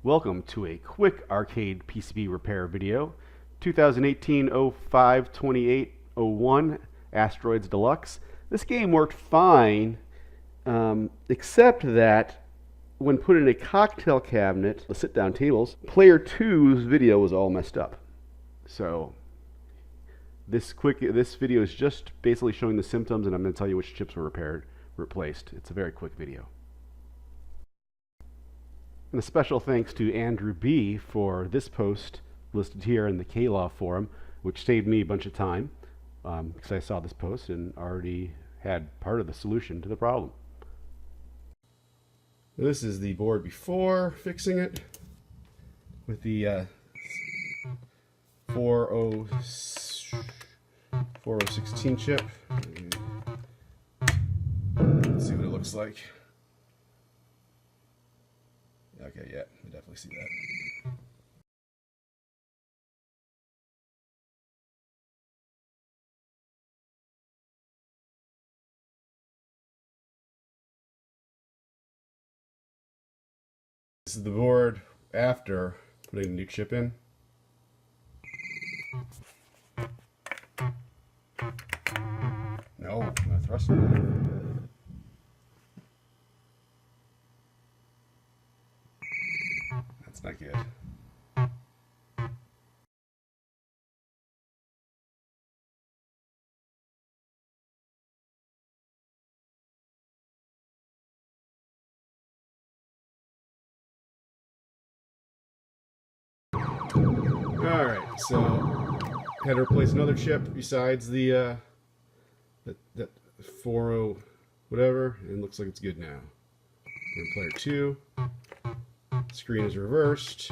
Welcome to a quick arcade PCB repair video. 2018-05-2801 Asteroids Deluxe. This game worked fine, except that when put in a cocktail cabinet, the sit-down tables, player 2's video was all messed up. So this video is just basically showing the symptoms, and I'm going to tell you which chips were replaced. It's a very quick video. And a special thanks to Andrew B. for this post listed here in the K-Law forum, which saved me a bunch of time because I saw this post and already had part of the solution to the problem. This is the board before fixing it with the 4016 chip. Let's see what it looks like. Okay, yeah, I definitely see that. This is the board after putting a new chip in. No, I'm not thrusting. That's not good. Alright, so had to replace another chip besides the that 40 whatever, and it looks like it's good now. We're in player 2. Screen is reversed.